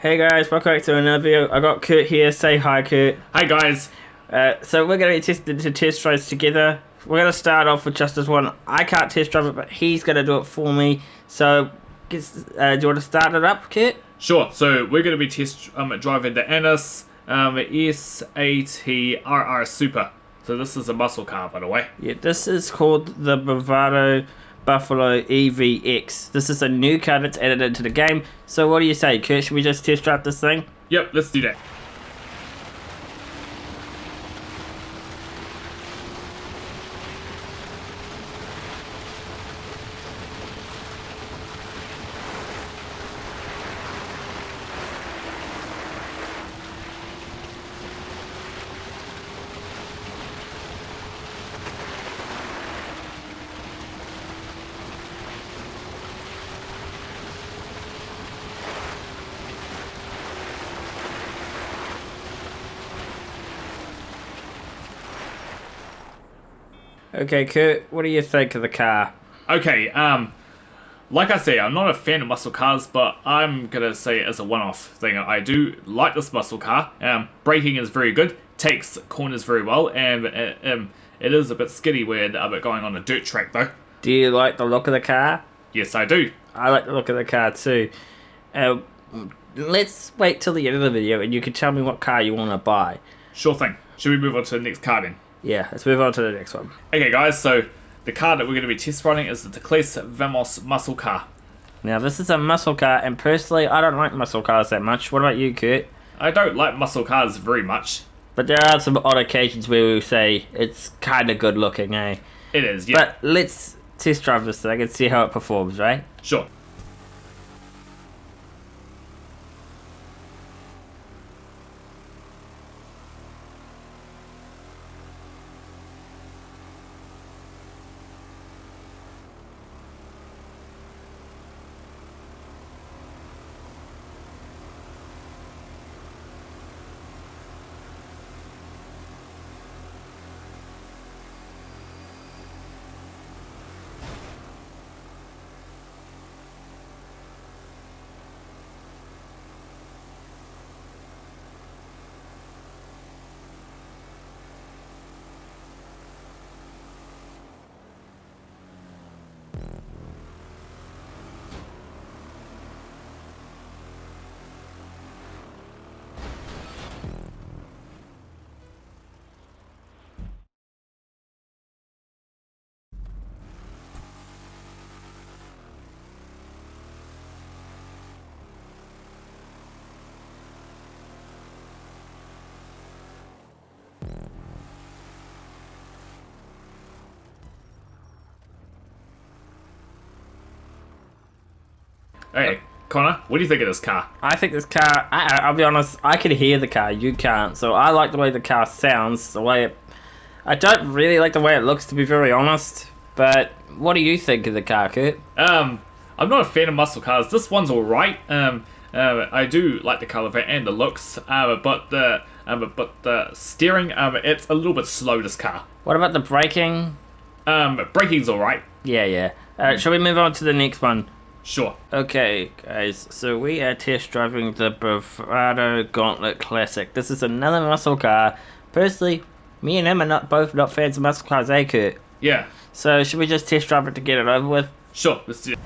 Hey guys, welcome back to another video. I got Kurt here. Say hi, Kurt. Hi guys. So we're gonna be testing the test drives together. We're gonna start off with just this one. I can't test drive it, but he's gonna do it for me. So, do you want to start it up, Kurt? Sure. So we're going to be driving the Annis S80RR Super. So this is a muscle car, by the way. Yeah, this is called the Bravado Buffalo EVX. This is a new car that's added into the game. So what do you say, Kurt? Should we just test drive this thing? Yep, let's do that. Okay, Kurt, what do you think of the car? Okay, like I say, I'm not a fan of muscle cars, but I'm gonna say it as a one-off thing. I do like this muscle car. Braking is very good, takes corners very well, and it is a bit skiddy when going on a dirt track though. Do you like the look of the car? Yes, I do. I like the look of the car too. Let's wait till the end of the video and you can tell me what car you want to buy. Sure thing. Should we move on to the next car then? Yeah, let's move on to the next one. Okay guys, so the car that we're going to be test running is the Teclis Vamos muscle car. Now this is a muscle car, and personally I don't like muscle cars that much. What about you, Kurt? I don't like muscle cars very much. But there are some odd occasions where we say it's kind of good looking, eh? It is, yeah. But let's test drive this thing and see how it performs, right? Sure. Hey, Connor, what do you think of this car? I think this car, I'll be honest, I can hear the car, you can't. So I like the way the car sounds, the way it... I don't really like the way it looks, to be very honest. But what do you think of the car, Kurt? I'm not a fan of muscle cars. This one's alright. I do like the colour of it and the looks, but the steering, it's a little bit slow, this car. What about the braking? Braking's alright. Yeah. Shall we move on to the next one? Sure. Okay, guys, so we are test driving the Bravado Gauntlet Classic. This is another muscle car. Personally, me and him are both not fans of muscle cars, eh, Kurt? Yeah. So should we just test drive it to get it over with? Sure, let's do it.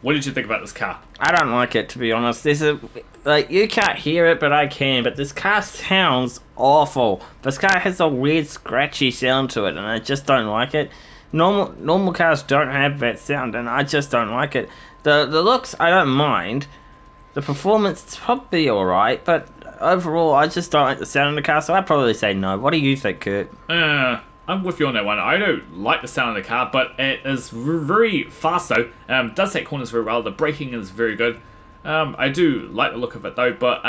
What did you think about this car? I don't like it, to be honest. You can't hear it, but I can. But this car sounds awful. This car has a weird scratchy sound to it, and I just don't like it. Normal cars don't have that sound, and I just don't like it. The looks, I don't mind. The performance is probably alright, but overall, I just don't like the sound of the car, so I'd probably say no. What do you think, Kurt? I'm with you on that one. I don't like the sound of the car, but it is very fast though. Does take corners very well. The braking is very good. I do like the look of it though, but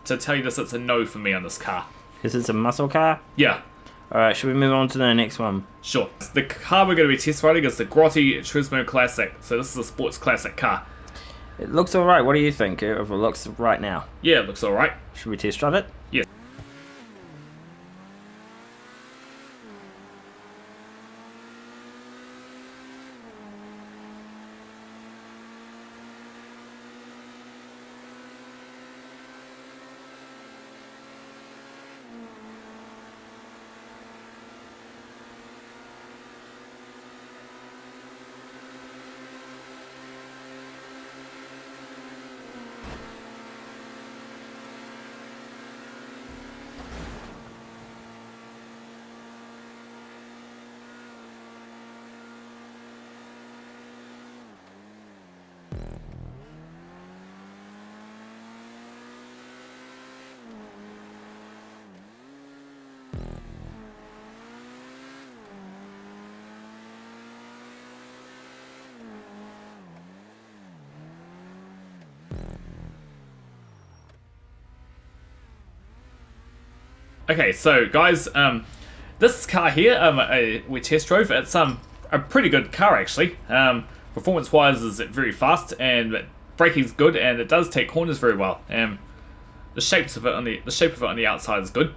to tell you this, it's a no for me on this car. Because it's a muscle car? Yeah. Alright, should we move on to the next one? Sure. The car we're going to be test riding is the Grotti Turismo Classic. So this is a sports classic car. It looks alright. What do you think of it looks right now? Yeah, it looks alright. Should we test drive it? Yes. Okay, so guys, this car here, we test drove. It's a pretty good car actually. Performance-wise, is very fast and braking's good, and it does take corners very well. The shape of it on the outside is good.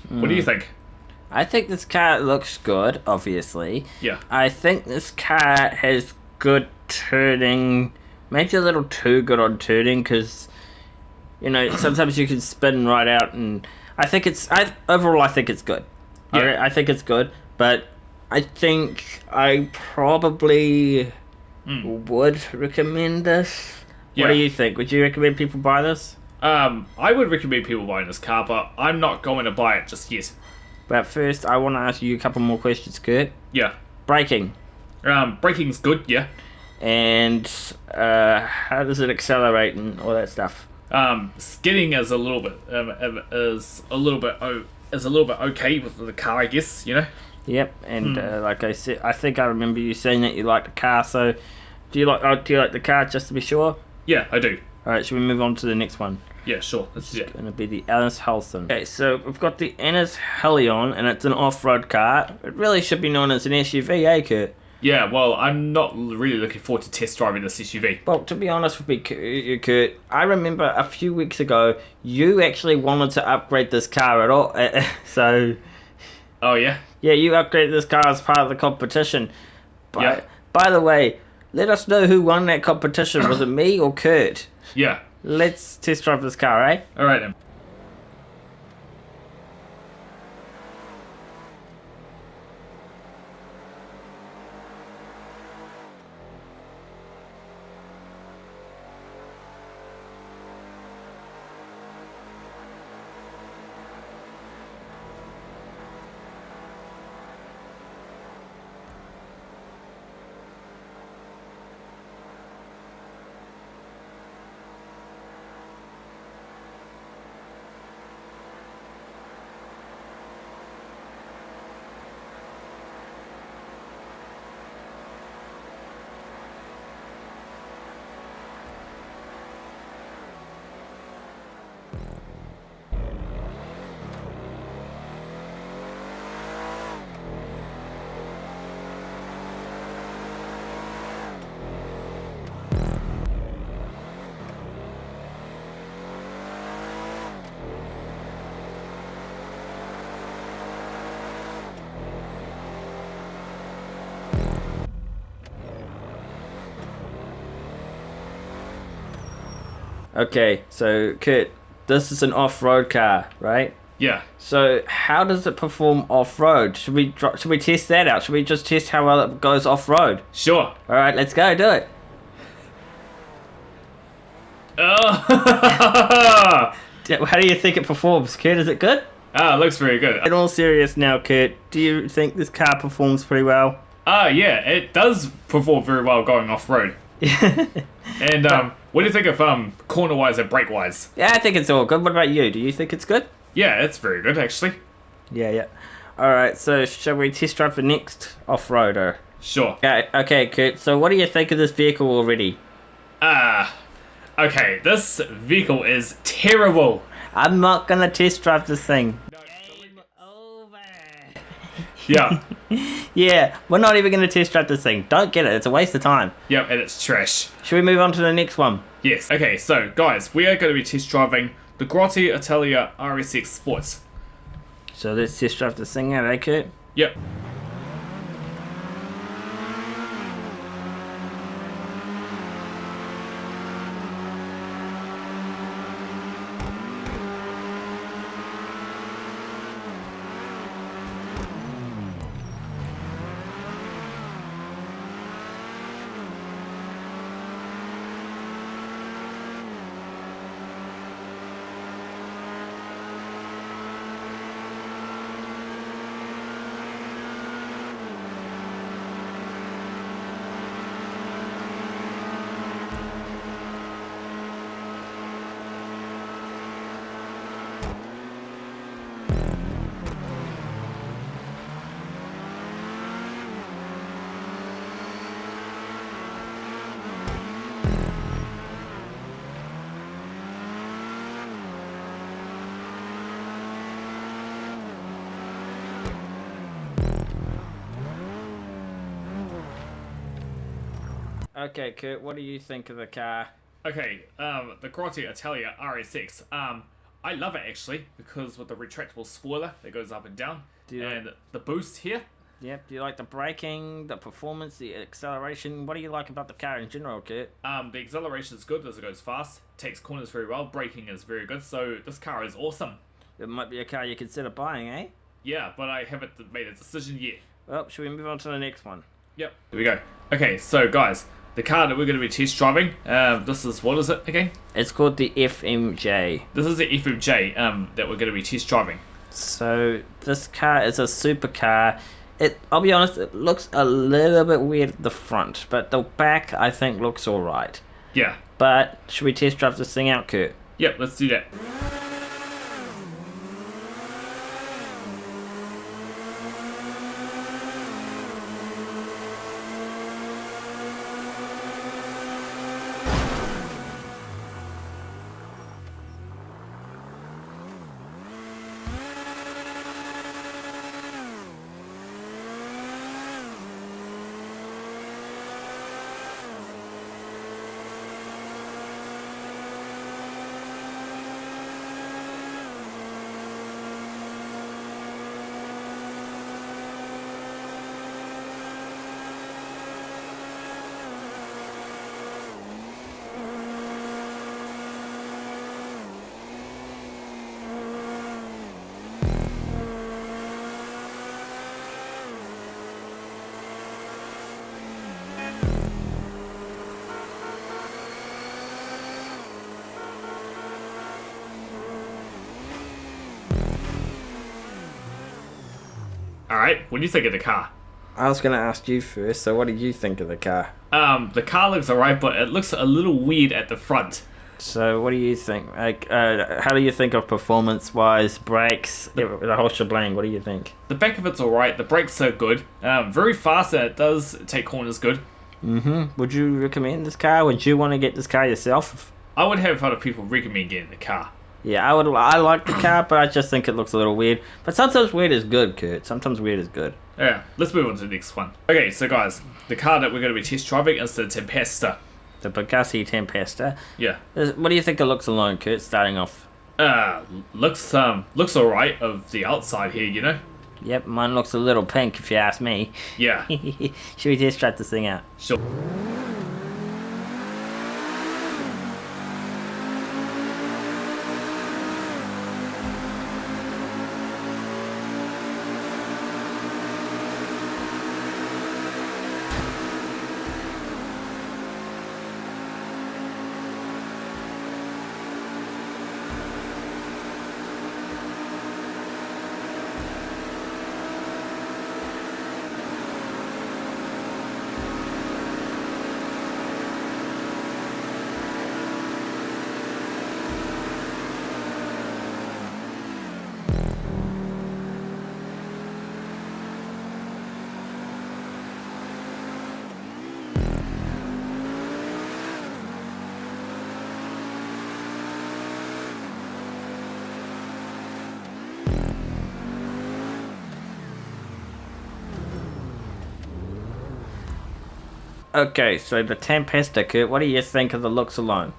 What do you think? I think this car looks good, obviously. Yeah. I think this car has good turning, maybe a little too good on turning, because, sometimes you can spin right out, and I think overall I think it's good. Yeah. I think it's good, but I think I probably would recommend this. Yeah. What do you think? Would you recommend people buy this? I would recommend people buying this car, but I'm not going to buy it just yet. But first, I want to ask you a couple more questions, Kurt. Yeah. Braking. Braking's good, yeah. And how does it accelerate and all that stuff? Skidding is a little bit okay with the car, I guess. Yep. And like I said, I think I remember you saying that you like the car. So, do you like the car? Just to be sure. Yeah, I do. All right. Should we move on to the next one? Yeah, sure. This is going to be the Ennis Halcyon. Okay, so we've got the Ennis Helion, and it's an off-road car. It really should be known as an SUV, eh, Kurt? Yeah, well, I'm not really looking forward to test driving this SUV. Well, to be honest with me, Kurt, I remember a few weeks ago, you actually wanted to upgrade this car at all. So... Oh, yeah? Yeah, you upgraded this car as part of the competition. Yeah. By the way, let us know who won that competition. Was it me or Kurt? Yeah. Let's test drive this car, eh? Alright then. Okay, so Kurt, this is an off-road car, right? Yeah. So how does it perform off-road? Should we test that out? Should we just test how well it goes off-road? Sure. All right, let's go do it. Oh! How do you think it performs, Kurt? Is it good? Ah, looks very good. In all serious now, Kurt, do you think this car performs pretty well? Ah, yeah, it does perform very well going off road. And what do you think of corner wise and brake wise? Yeah, I think it's all good. What about you? Do you think it's good? Yeah, it's very good actually. Yeah. Alright, so shall we test drive the next off-roader? Sure. Yeah, okay, Kurt, so what do you think of this vehicle already? Okay, this vehicle is terrible. I'm not gonna test drive this thing. Game over. Yeah. Yeah, we're not even gonna test drive this thing. Don't get it, it's a waste of time. Yep, and it's trash. Should we move on to the next one? Yes. Okay, so guys, we are going to be test driving the Grotti Italia RSX Sports. So let's test drive this thing out, eh, Kurt? Yep. Okay, Kurt, what do you think of the car? Okay, the Grotti Italia RSX. I love it actually because with the retractable spoiler that goes up and down, and the boost here. Yep, do you like the braking, the performance, the acceleration? What do you like about the car in general, Kurt? The acceleration is good as it goes fast, takes corners very well, braking is very good, so this car is awesome. It might be a car you consider buying, eh? Yeah, but I haven't made a decision yet. Well, should we move on to the next one? Yep, here we go. Okay, so guys, the car that we're going to be test driving, this is, what is it again? It's called the FMJ. This is the FMJ that we're going to be test driving. So this car is a supercar. I'll be honest, it looks a little bit weird at the front, but the back I think looks alright. Yeah. But should we test drive this thing out, Kurt? Yep, let's do that. Alright, what do you think of the car? I was going to ask you first, so what do you think of the car? The car looks alright, but it looks a little weird at the front. So what do you think? Like, how do you think of performance-wise, brakes, the whole shebang? What do you think? The back of it's alright, the brakes are good. Very fast and it does take corners good. Would you recommend this car? Would you want to get this car yourself? I would have other people recommend getting the car. Yeah, I would. I like the car, but I just think it looks a little weird. But sometimes weird is good, Kurt. Sometimes weird is good. Yeah, let's move on to the next one. Okay, so guys, the car that we're going to be test driving is the Tempesta. The Bugatti Tempesta. Yeah. What do you think it looks alone, Kurt, starting off? Looks alright of the outside here, you know? Yep, mine looks a little pink if you ask me. Yeah. Should we test drive this thing out? Sure. Okay, so the Tempesta, Kurt, what do you think of the looks alone?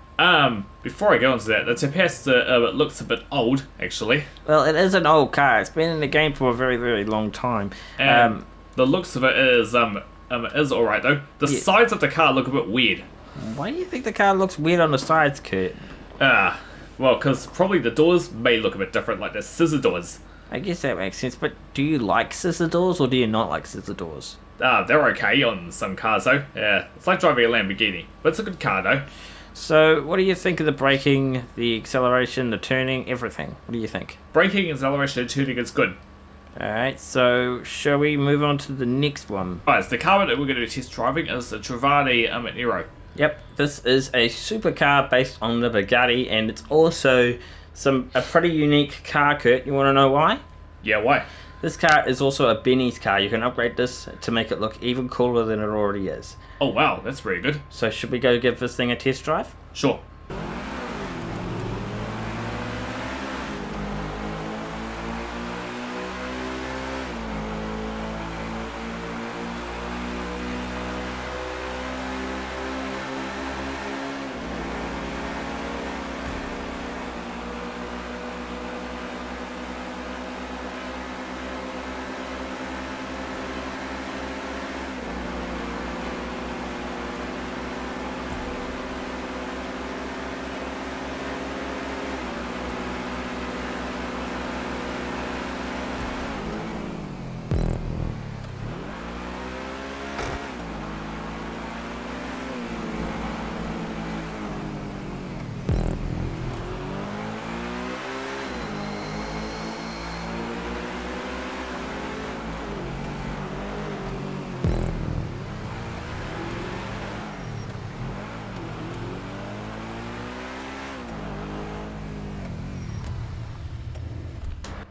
Before I go into that, the Tempesta looks a bit old, actually. Well, it is an old car. It's been in the game for a very, very long time. And Um, the looks of it is alright though. The Yeah. sides of the car look a bit weird. why do you think the car looks weird on the sides, Kurt? Ah, well, because probably the doors may look a bit different, like the scissor doors. I guess that makes sense, but do you like scissor doors or do you not like scissor doors? They're okay on some cars though. Yeah, it's like driving a Lamborghini, but it's a good car though. So, what do you think of the braking, the acceleration, the turning, everything? What do you think? Braking, acceleration, and tuning is good. Alright, so shall we move on to the next one? Alright, so the car that we're going to be test driving is the Travani Nero. Yep, this is a supercar based on the Bugatti, and it's also a pretty unique car, Kurt. You want to know why? Yeah, why? This car is also a Benny's car. You can upgrade this to make it look even cooler than it already is. Oh wow, that's very good. So should we go give this thing a test drive? Sure.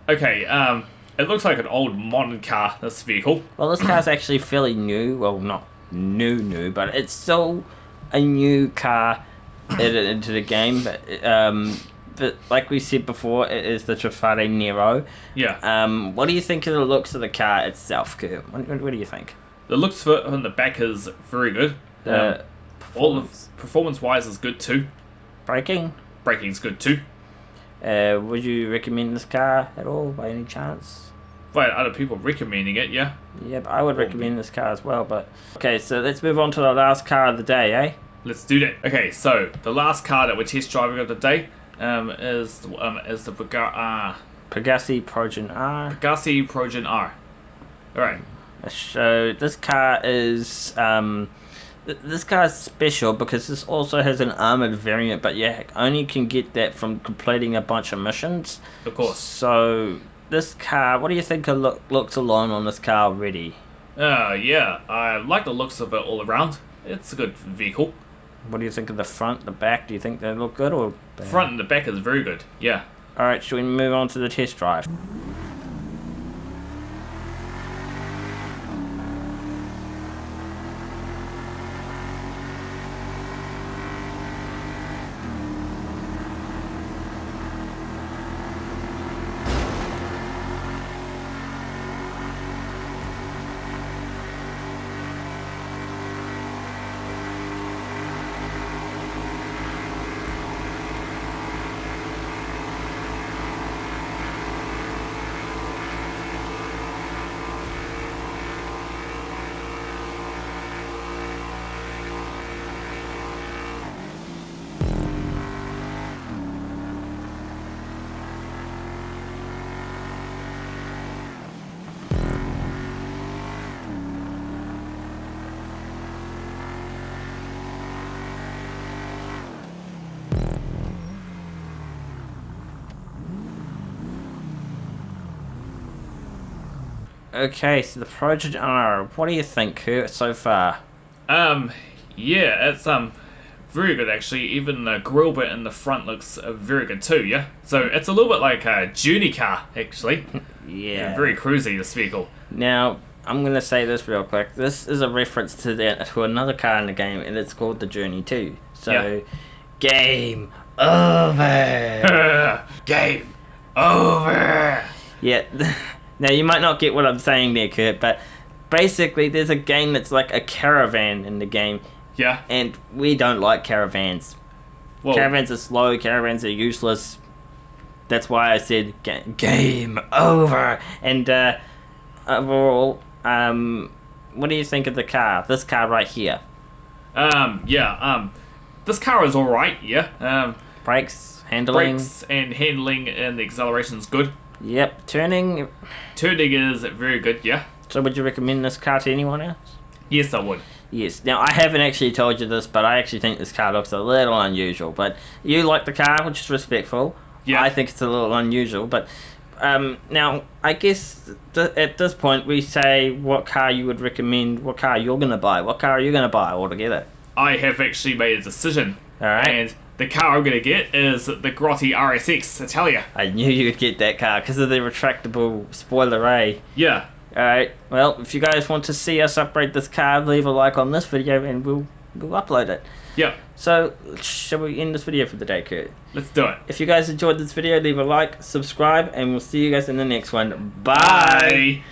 Okay, it looks like an old modern car, this vehicle. Well, this car's actually fairly new. Well, not new, but it's still a new car into the game. But like we said before, it is the Trafale Nero. Yeah. What do you think of the looks of the car itself, Kurt? What do you think? The looks for on the back is very good. The All of performance-wise is good too. braking? Braking's good too. Would you recommend this car at all, by any chance? But other people recommending it, yeah. Yep, I would recommend this car as well. But okay, so let's move on to the last car of the day, eh? Let's do that. Okay, so the last car that we're test driving of the day is the Pegassi Progen R. Pegassi Progen R. All right. So this car is this car is special because this also has an armored variant, but you only can get that from completing a bunch of missions. Of course. So this car, what do you think of looks alone on this car already? Yeah, I like the looks of it all around. It's a good vehicle. What do you think of the front, the back? Do you think they look good or bad? Front and the back is very good. Yeah. All right, should we move on to the test drive? Okay, so the Progen R. What do you think, Kurt, so far? Yeah, it's very good actually. Even the grill bit in the front looks very good too. Yeah. So it's a little bit like a Journey car actually. Yeah. Very cruisy, this vehicle. Now, I'm gonna say this real quick. This is a reference to another car in the game, and it's called the Journey 2. So, Yeah. game over. Game over. Yeah. Now you might not get what I'm saying there, Kurt, but basically there's a game that's like a caravan in the game, Yeah. and we don't like caravans. Well, Caravans are slow. Caravans are useless. That's why I said game over. And overall, what do you think of the car? This car right here. this car is alright, yeah. Brakes, handling. Brakes and handling and the acceleration is good. Yep, turning. Turning is very good, yeah. So would you recommend this car to anyone else? Yes, I would. Yes. Now, I haven't actually told you this, but I actually think this car looks a little unusual. But you like the car, which is respectful. Yeah. I think it's a little unusual. But now, I guess at this point, we say what car you would recommend, what car you're going to buy. What car are you going to buy altogether? I have actually made a decision. Alright. And the car I'm going to get is the Grotti RSX Italia. I knew you would get that car because of the retractable spoiler, eh? Yeah. Alright, well, if you guys want to see us upgrade this car, leave a like on this video and we'll upload it. Yeah. So, shall we end this video for the day, Kurt? Let's do it. If you guys enjoyed this video, leave a like, subscribe, and we'll see you guys in the next one. Bye! Bye.